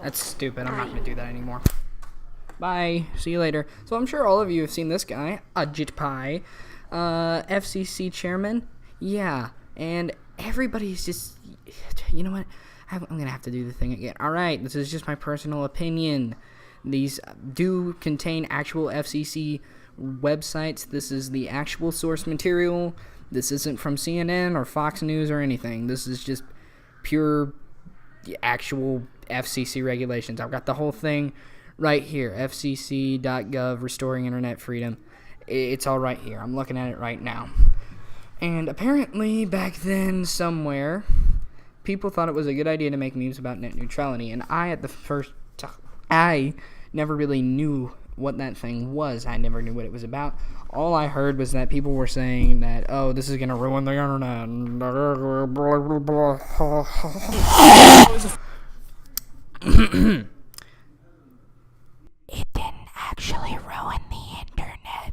That's stupid. I'm not going to do that anymore. Bye. See you later. So I'm sure all of you have seen this guy, Ajit Pai, FCC chairman. Yeah, and everybody's just, you know what? I'm going to have to do the thing again. All right, this is just my personal opinion. These do contain actual FCC websites. This is the actual source material. This isn't from CNN or Fox News or anything. This is just pure actual FCC regulations. I've got the whole thing right here. FCC.gov, restoring internet freedom. It's all right here. I'm looking at it right now. And apparently back then somewhere, people thought it was a good idea to make memes about net neutrality. And I never really knew what that thing was. I never knew what it was about. All I heard was that people were saying that, oh, this is going to ruin the internet. It didn't actually ruin the internet.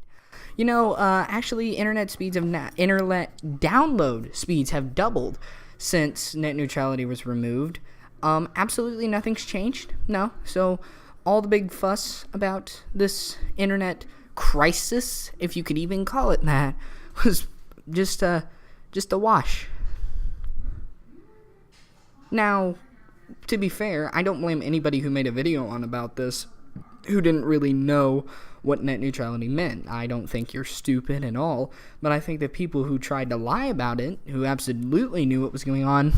You know, actually, internet download speeds have doubled since net neutrality was removed. Absolutely nothing's changed. No. So all the big fuss about this internet crisis, if you could even call it that, was just a wash. Now, to be fair, I don't blame anybody who made a video on about this who didn't really know what net neutrality meant. I don't think you're stupid at all, but I think that people who tried to lie about it, who absolutely knew what was going on,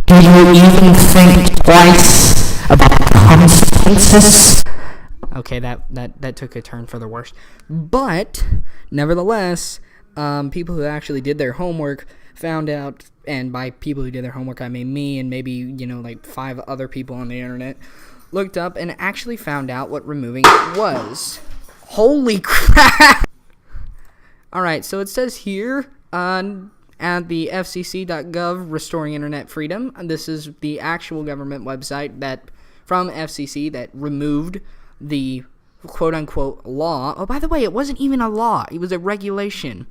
do you even think twice about the consequences? Okay, that took a turn for the worse. But, nevertheless, people who actually did their homework found out, and by people who did their homework, I mean me and maybe, like 5 other people on the internet, looked up and actually found out what removing it was. Holy crap! Alright, so it says here at the FCC.gov, restoring internet freedom. This is the actual government website from FCC that removed the quote-unquote law. Oh, by the way, it wasn't even a law. It was a regulation.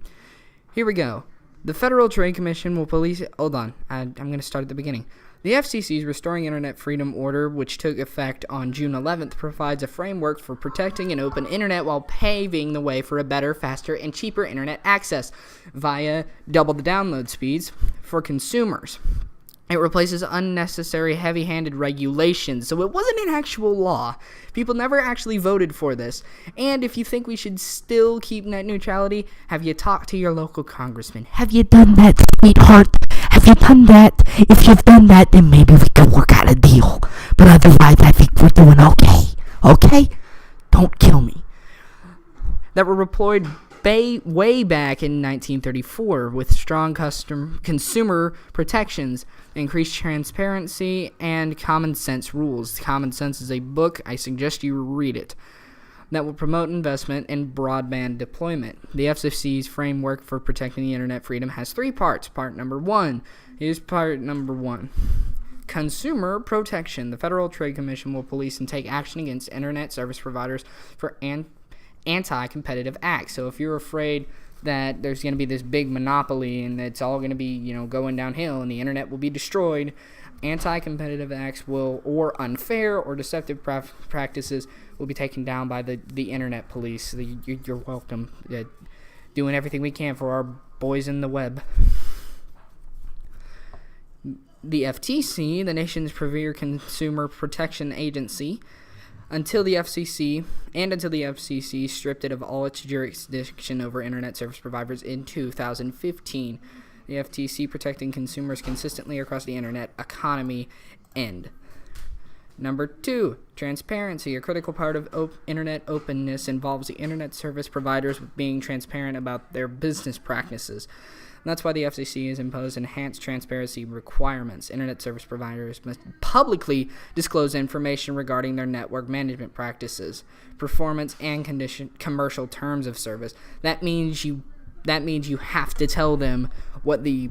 Here we go. The Federal Trade Commission will police... Hold on. I'm going to start at the beginning. The FCC's Restoring Internet Freedom Order, which took effect on June 11th, provides a framework for protecting an open internet while paving the way for a better, faster, and cheaper internet access via double the download speeds for consumers. It replaces unnecessary heavy-handed regulations, so it wasn't an actual law. People never actually voted for this. And if you think we should still keep net neutrality, have you talked to your local congressman? Have you done that, sweetheart? Have you done that? If you've done that, then maybe we can work out a deal. But otherwise, I think we're doing okay. Okay? Don't kill me. That were deployed way back in 1934 with strong consumer protections, increased transparency, and common sense rules. Common Sense is a book. I suggest you read it. That will promote investment in broadband deployment. The FCC's framework for protecting the internet freedom has 3 parts. Part number 1. Here's part number 1. Consumer protection. The Federal Trade Commission will police and take action against internet service providers for anti-competitive acts. So if you're afraid that there's going to be this big monopoly and it's all going to be, going downhill and the internet will be destroyed, anti-competitive acts or unfair or deceptive practices will be taken down by the internet police. You're welcome. Doing everything we can for our boys in the web. The FTC, the nation's premier consumer protection agency, until the FCC stripped it of all its jurisdiction over internet service providers in 2015. The FTC protecting consumers consistently across the internet economy end. Number 2, transparency. A critical part of internet openness involves the internet service providers being transparent about their business practices. And that's why the FCC has imposed enhanced transparency requirements. Internet service providers must publicly disclose information regarding their network management practices, performance, and commercial terms of service. That means you have to tell them what the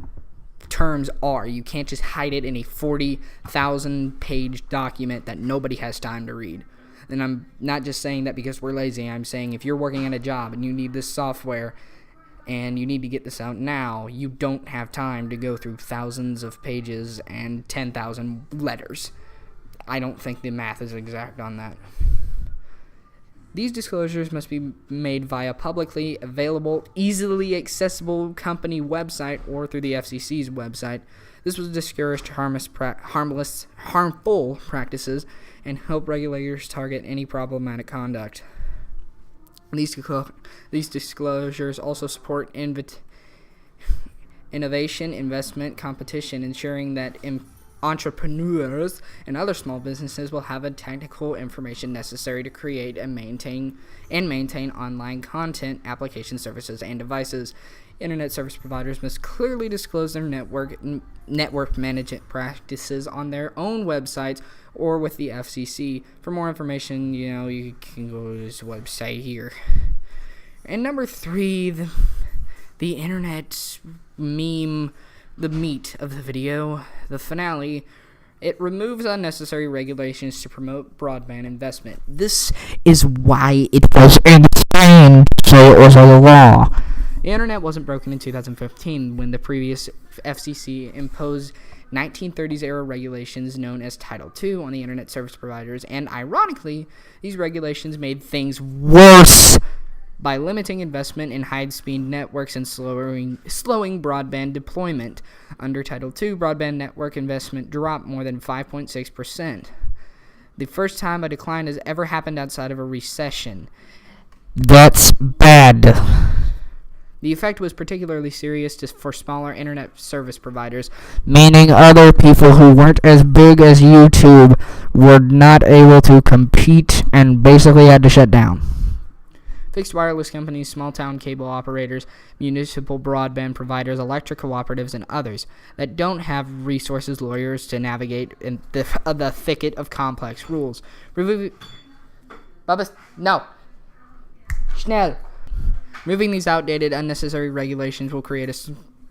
terms are. You can't just hide it in a 40,000-page document that nobody has time to read. And I'm not just saying that because we're lazy. I'm saying if you're working at a job and you need this software and you need to get this out now, you don't have time to go through thousands of pages and 10,000 letters. I don't think the math is exact on that. These disclosures must be made via publicly available, easily accessible company website or through the FCC's website. This will discourage harmful practices and help regulators target any problematic conduct. These disclosures also support innovation, investment, competition, ensuring that entrepreneurs and other small businesses will have the technical information necessary to create and maintain online content, application services, and devices. Internet service providers must clearly disclose their network management practices on their own websites or with the FCC. For more information, you can go to this website here. And number 3, the internet meme, the meat of the video, the finale. It removes unnecessary regulations to promote broadband investment. This is why it was insane, so it was a law. The internet wasn't broken in 2015 when the previous FCC imposed 1930s-era regulations known as Title II on the internet service providers, and ironically, these regulations made things worse by limiting investment in high-speed networks and slowing broadband deployment. Under Title II, broadband network investment dropped more than 5.6%. The first time a decline has ever happened outside of a recession. That's bad. The effect was particularly serious for smaller internet service providers, meaning other people who weren't as big as YouTube were not able to compete and basically had to shut down. Fixed wireless companies, small-town cable operators, municipal broadband providers, electric cooperatives, and others that don't have resources, lawyers to navigate in the thicket of complex rules. No. Schnell. Removing these outdated, unnecessary regulations will create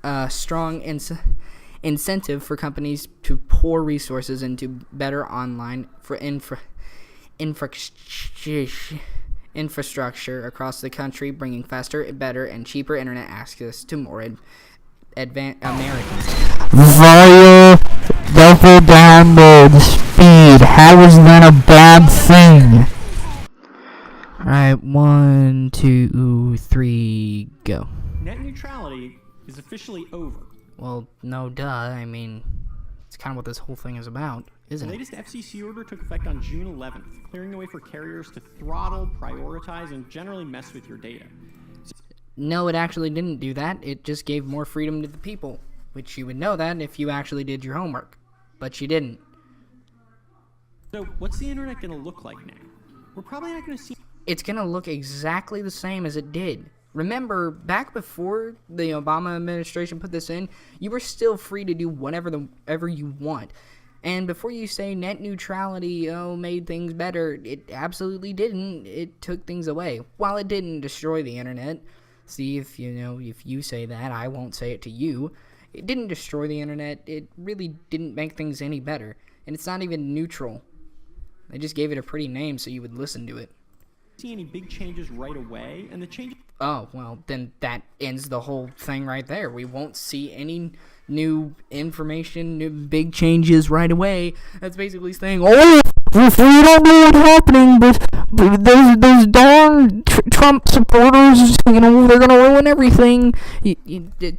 a strong incentive for companies to pour resources into better online infrastructure across the country, bringing faster, better, and cheaper internet access to more advanced Americans. Via double download speed. How is that a bad thing? Alright, 1, 2, 3, go. Net neutrality is officially over. Well, no duh. I mean, it's kind of what this whole thing is about, isn't it? The latest FCC order took effect on June 11th, clearing the way for carriers to throttle, prioritize, and generally mess with your data. No, it actually didn't do that. It just gave more freedom to the people, which you would know that if you actually did your homework. But you didn't. So, what's the internet going to look like now? We're probably not going to see... It's going to look exactly the same as it did. Remember, back before the Obama administration put this in, you were still free to do whatever you want. And before you say net neutrality, made things better, it absolutely didn't. It took things away. While it didn't destroy the internet, see, if you say that, I won't say it to you. It didn't destroy the internet. It really didn't make things any better. And it's not even neutral. They just gave it a pretty name so you would listen to it. See any big changes right away, and the changes... Oh, well, then that ends the whole thing right there. We won't see any new information, new big changes right away. That's basically saying, oh, we don't know what's happening, but those darn Trump supporters, they're gonna ruin everything.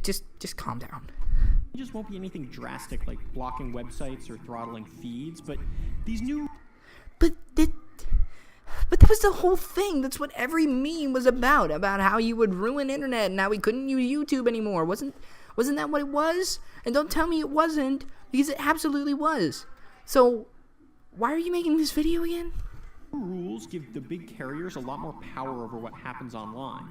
Just calm down. It just won't be anything drastic like blocking websites or throttling feeds, but these new... But that was the whole thing. That's what every meme was about how you would ruin internet and how we couldn't use YouTube anymore. Wasn't that what it was? And don't tell me it wasn't, because it absolutely was. So, why are you making this video again? Rules give the big carriers a lot more power over what happens online.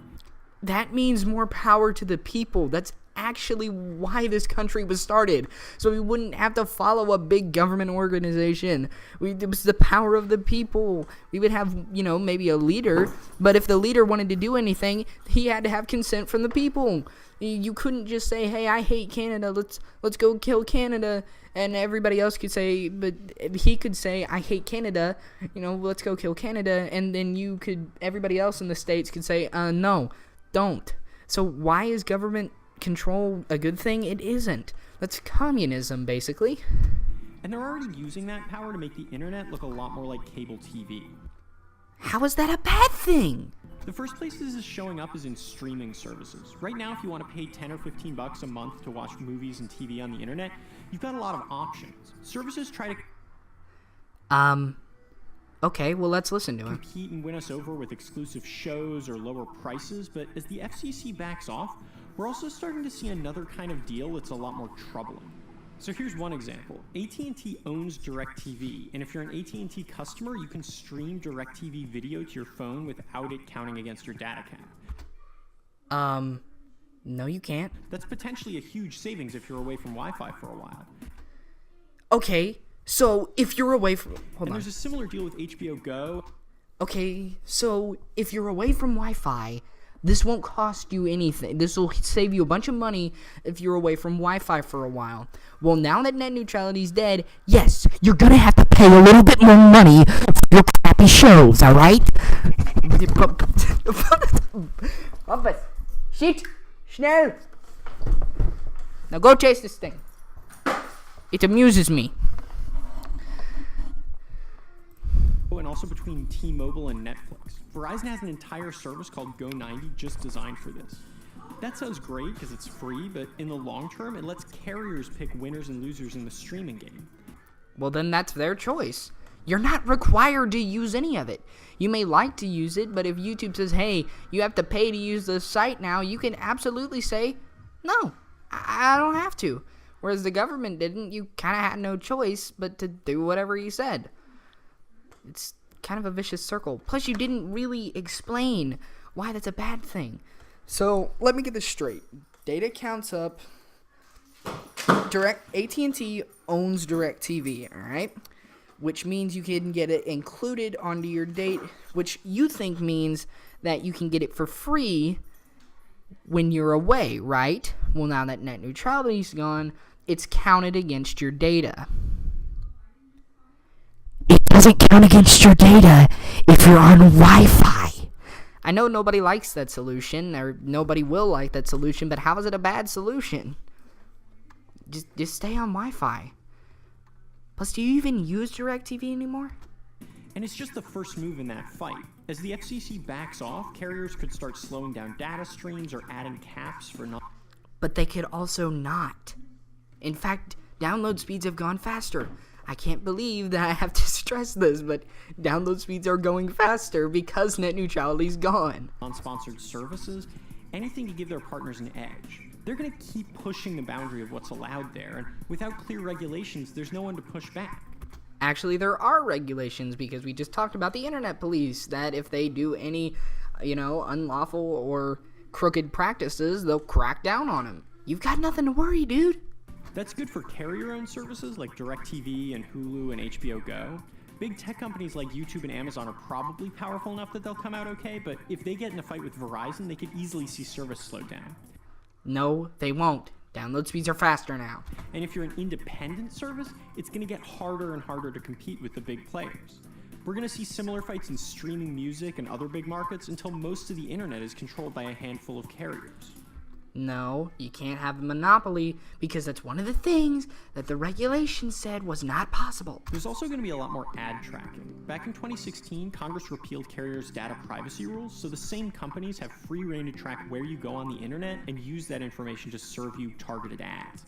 That means more power to the people. That's actually why this country was started. So we wouldn't have to follow a big government organization. It was the power of the people. We would have, maybe a leader, but if the leader wanted to do anything, he had to have consent from the people. You couldn't just say, hey, I hate Canada, let's go kill Canada, and everybody else could say, but he could say, I hate Canada, let's go kill Canada, and then everybody else in the States could say, no, don't. So why is government control a good thing? It isn't. That's communism, basically. And they're already using that power to make the internet look a lot more like cable TV. How is that a bad thing? The first place this is showing up is in streaming services. Right now, if you want to pay $10 or $15 a month to watch movies and TV on the internet, you've got a lot of options. Services try to Okay, well, let's listen to him. compete and win us over with exclusive shows or lower prices, but as the FCC backs off, we're also starting to see another kind of deal that's a lot more troubling. So here's one example. AT&T owns DirecTV, and if you're an AT&T customer, you can stream DirecTV video to your phone without it counting against your data cap. No, you can't. That's potentially a huge savings if you're away from Wi-Fi for a while. Okay, so if you're away from... Hold on. There's a similar deal with HBO Go. Okay, so if you're away from Wi-Fi, this won't cost you anything. This will save you a bunch of money if you're away from Wi-Fi for a while. Well, now that net neutrality is dead, yes, you're gonna have to pay a little bit more money for your crappy shows, alright? Hoppers, shit, schnell. Now go chase this thing. It amuses me. And also between T-Mobile and Netflix. Verizon has an entire service called Go90 just designed for this. That sounds great because it's free, but in the long term, it lets carriers pick winners and losers in the streaming game. Well, then that's their choice. You're not required to use any of it. You may like to use it, but if YouTube says, hey, you have to pay to use this site now, you can absolutely say, no, I don't have to. Whereas the government didn't, you kind of had no choice but to do whatever he said. It's kind of a vicious circle. Plus, you didn't really explain why that's a bad thing. So, let me get this straight. Data counts up. AT&T owns DirecTV, alright? Which means you can get it included onto your date, which you think means that you can get it for free when you're away, right? Well, now that net neutrality's gone, it's counted against your data. It doesn't count against your data if you're on Wi-Fi. I know nobody likes that solution, or nobody will like that solution, but how is it a bad solution? Just stay on Wi-Fi. Plus, do you even use DirecTV anymore? And it's just the first move in that fight. As the FCC backs off, carriers could start slowing down data streams or adding caps for not. But they could also not. In fact, download speeds have gone faster. I can't believe that I have to stress this, but download speeds are going faster because net neutrality's gone. Non-sponsored services, anything to give their partners an edge. They're going to keep pushing the boundary of what's allowed there, and without clear regulations, there's no one to push back. Actually, there are regulations because we just talked about the internet police, that if they do any, unlawful or crooked practices, they'll crack down on them. You've got nothing to worry, dude. That's good for carrier-owned services like DirecTV and Hulu and HBO Go. Big tech companies like YouTube and Amazon are probably powerful enough that they'll come out okay, but if they get in a fight with Verizon, they could easily see service slow down. No, they won't. Download speeds are faster now. And if you're an independent service, it's going to get harder and harder to compete with the big players. We're going to see similar fights in streaming music and other big markets until most of the internet is controlled by a handful of carriers. No, you can't have a monopoly because that's one of the things that the regulation said was not possible. There's also going to be a lot more ad tracking. Back in 2016, Congress repealed carriers' data privacy rules, so the same companies have free rein to track where you go on the internet and use that information to serve you targeted ads.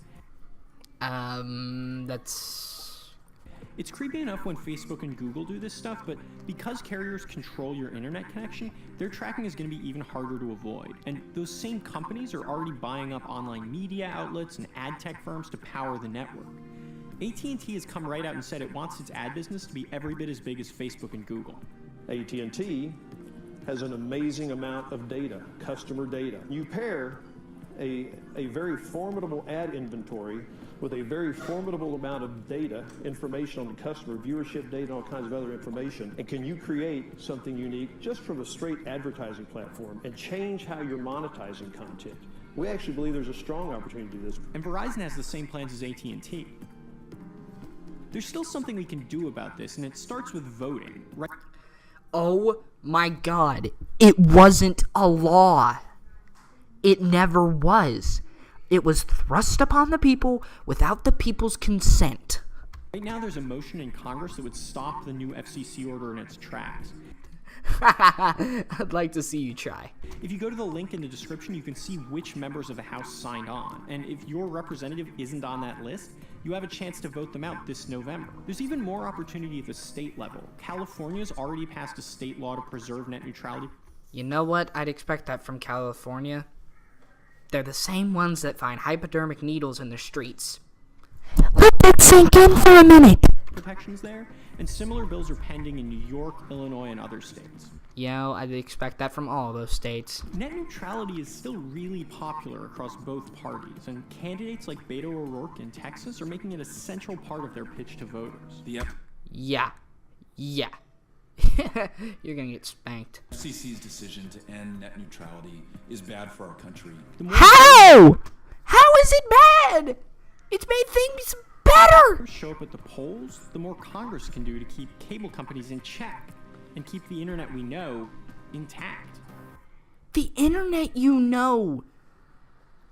It's creepy enough when Facebook and Google do this stuff, but because carriers control your internet connection, their tracking is going to be even harder to avoid. And those same companies are already buying up online media outlets and ad tech firms to power the network. AT&T has come right out and said it wants its ad business to be every bit as big as Facebook and Google. AT&T has an amazing amount of data, customer data. You pair a very formidable ad inventory with a very formidable amount of data, information on the customer, viewership data, all kinds of other information, and can you create something unique just from a straight advertising platform and change how you're monetizing content? We actually believe there's a strong opportunity to do this. And Verizon has the same plans as AT&T. There's still something we can do about this, and it starts with voting, right? Oh my God, it wasn't a law. It never was. It was thrust upon the people without the people's consent. Right now, there's a motion in Congress that would stop the new FCC order in its tracks. I'd like to see you try. If you go to the link in the description, you can see which members of the House signed on. And if your representative isn't on that list, you have a chance to vote them out this November. There's even more opportunity at the state level. California's already passed a state law to preserve net neutrality. You know what? I'd expect that from California. They're the same ones that find hypodermic needles in the streets. Let that sink in for a minute. Protections there, and similar bills are pending in New York, Illinois, and other states. Yeah, I'd expect that from all those states. Net neutrality is still really popular across both parties, and candidates like Beto O'Rourke in Texas are making it a central part of their pitch to voters. The Yeah. You're gonna get spanked. FCC's decision to end net neutrality is bad for our country. How? How is it bad? It's made things better! Show up at the polls, the more Congress can do to keep cable companies in check and keep the internet we know intact. The internet you know.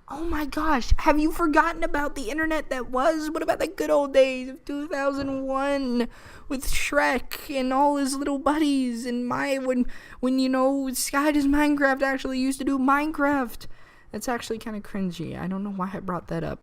Oh my gosh, have you forgotten about the internet that was? What about the good old days of 2001 with Shrek and all his little buddies and when you know, Sky Does Minecraft actually used to do Minecraft? That's actually kind of cringy. I don't know why I brought that up.